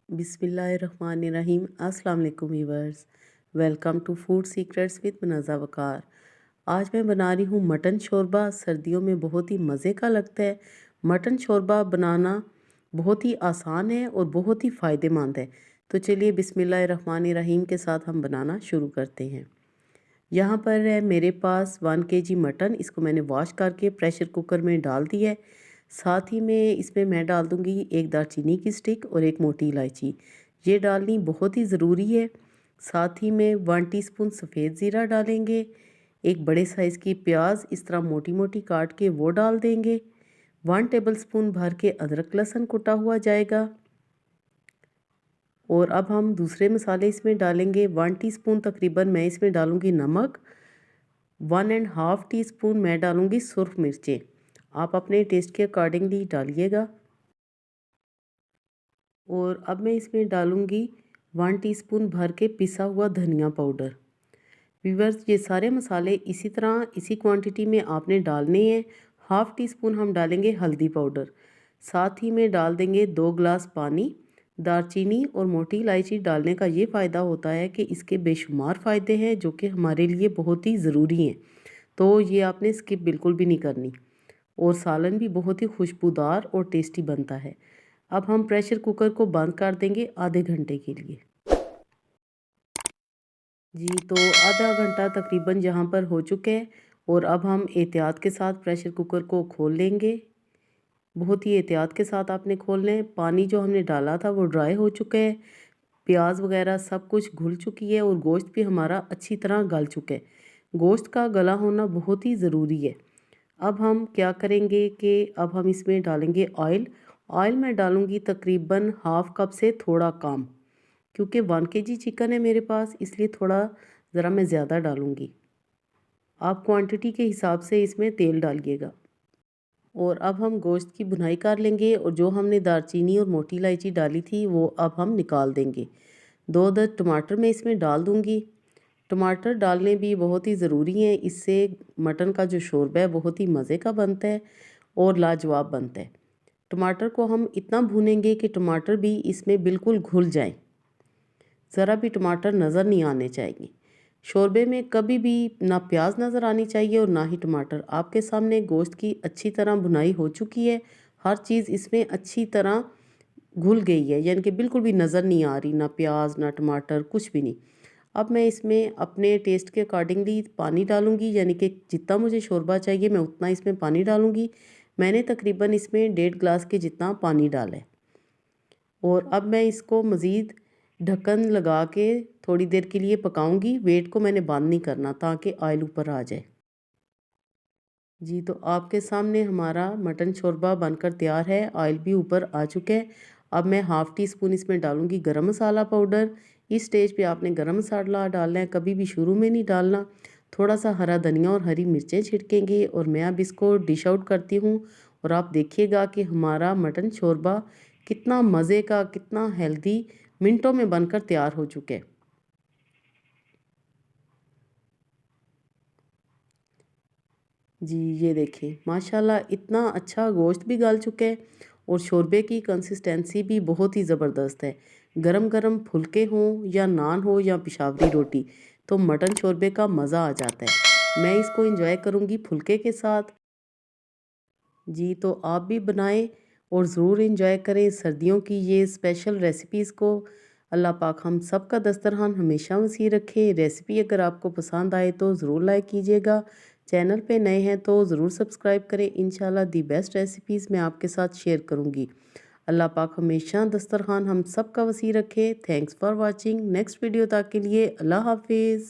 बिस्मिल्लाहिर्रहमानिर्रहीम। अस्सलाम वालेकुम viewers, welcome to food secrets with Munaza Waqar. आज मैं बना रही हूँ मटन शोरबा। सर्दियों में बहुत ही मज़े का लगता है। मटन शोरबा बनाना बहुत ही आसान है और बहुत ही फ़ायदेमंद है। तो चलिए बिस्मिल्लाहिर्रहमानिर्रहीम के साथ हम बनाना शुरू करते हैं। यहाँ पर है मेरे पास 1 केजी मटन। इसको मैंने वॉश करके प्रेशर कुकर में डाल दिया है। साथ ही में इसमें मैं डाल दूँगी 1 दालचीनी की स्टिक और 1 मोटी इलायची। ये डालनी बहुत ही ज़रूरी है। साथ ही में 1 टीस्पून सफ़ेद ज़ीरा डालेंगे। एक बड़े साइज़ की प्याज इस तरह मोटी मोटी काट के वो डाल देंगे। 1 टेबलस्पून भर के अदरक लहसुन कुटा हुआ जाएगा। और अब हम दूसरे मसाले इसमें डालेंगे। 1 टीस्पून तकरीबन मैं इसमें डालूँगी नमक। 1 एंड हाफ़ टी स्पून मैं डालूँगी सुर्ख मिर्चें। आप अपने टेस्ट के अकॉर्डिंगली डालिएगा। और अब मैं इसमें डालूँगी 1 टीस्पून भर के पिसा हुआ धनिया पाउडर। व्यूअर्स, ये सारे मसाले इसी तरह इसी क्वांटिटी में आपने डालने हैं। हाफ़ टी स्पून हम डालेंगे हल्दी पाउडर। साथ ही में डाल देंगे 2 गिलास पानी। दालचीनी और मोटी इलायची डालने का ये फ़ायदा होता है कि इसके बेशुमार फ़ायदे हैं जो कि हमारे लिए बहुत ही ज़रूरी हैं। तो ये आपने स्किप बिल्कुल भी नहीं करनी। और सालन भी बहुत ही खुशबूदार और टेस्टी बनता है। अब हम प्रेशर कुकर को बंद कर देंगे आधे घंटे के लिए। जी, तो आधा घंटा तकरीबन यहाँ पर हो चुके हैं। और अब हम एहतियात के साथ प्रेशर कुकर को खोल लेंगे। बहुत ही एहतियात के साथ आपने खोलना है। पानी जो हमने डाला था वो ड्राई हो चुका है। प्याज वगैरह सब कुछ घुल चुकी है और गोश्त भी हमारा अच्छी तरह गल चुका है। गोश्त का गला होना बहुत ही ज़रूरी है। अब हम क्या करेंगे कि अब हम इसमें डालेंगे ऑयल। ऑयल मैं डालूँगी तकरीबन हाफ़ कप से थोड़ा कम, क्योंकि 1 केजी चिकन है मेरे पास, इसलिए थोड़ा ज़रा मैं ज़्यादा डालूँगी। आप क्वांटिटी के हिसाब से इसमें तेल डालिएगा। और अब हम गोश्त की भुनाई कर लेंगे और जो हमने दालचीनी और मोटी इलायची डाली थी वो अब हम निकाल देंगे। 2 अदद टमाटर मैं इसमें डाल दूँगी। टमाटर डालने भी बहुत ही ज़रूरी हैं। इससे मटन का जो शोरबा है बहुत ही मज़े का बनता है और लाजवाब बनता है। टमाटर को हम इतना भूनेंगे कि टमाटर भी इसमें बिल्कुल घुल जाएं। ज़रा भी टमाटर नज़र नहीं आने चाहिए। शोरबे में कभी भी ना प्याज नज़र आनी चाहिए और ना ही टमाटर। आपके सामने गोश्त की अच्छी तरह भुनाई हो चुकी है। हर चीज़ इसमें अच्छी तरह घुल गई है, यानी कि बिल्कुल भी नज़र नहीं आ रही, ना प्याज ना टमाटर कुछ भी नहीं। अब मैं इसमें अपने टेस्ट के अकॉर्डिंगली पानी डालूँगी, यानी कि जितना मुझे शोरबा चाहिए मैं उतना इसमें पानी डालूँगी। मैंने तकरीबन इसमें 1.5 गिलास के जितना पानी डाला है। और अब मैं इसको मज़ीद ढक्कन लगा के थोड़ी देर के लिए पकाऊंगी। वेट को मैंने बंद नहीं करना ताकि ऑयल ऊपर आ जाए। जी, तो आपके सामने हमारा मटन शोरबा बनकर तैयार है। ऑयल भी ऊपर आ चुके हैं। अब मैं हाफ़ टी स्पून इसमें डालूंगी गरम मसाला पाउडर। इस स्टेज पे आपने गरम मसाला डालना है, कभी भी शुरू में नहीं डालना। थोड़ा सा हरा धनिया और हरी मिर्चें छिड़केंगे और मैं अब इसको डिश आउट करती हूँ। और आप देखिएगा कि हमारा मटन शोरबा कितना मज़े का, कितना हेल्दी, मिनटों में बनकर तैयार हो चुके हैं। जी, ये देखें माशाल्लाह इतना अच्छा गोश्त भी गल चुका है और शोरबे की कंसिस्टेंसी भी बहुत ही ज़बरदस्त है। गरम गरम फुलके हों या नान हो या पेशावरी रोटी, तो मटन शोरबे का मज़ा आ जाता है। मैं इसको एंजॉय करूँगी फुलके के साथ। जी, तो आप भी बनाएं और ज़रूर एंजॉय करें सर्दियों की ये स्पेशल रेसिपीज़ को। अल्लाह पाक हम सब का दस्तरखान हमेशा वसी रखे। रेसिपी अगर आपको पसंद आए तो ज़रूर लाइक कीजिएगा। चैनल पे नए हैं तो ज़रूर सब्सक्राइब करें। इंशाल्लाह दी बेस्ट रेसिपीज़ मैं आपके साथ शेयर करूँगी। अल्लाह पाक हमेशा दस्तरखान हम सब का वसी रखे। Thanks for watching. Next video तक के लिए अल्लाह हाफिज़।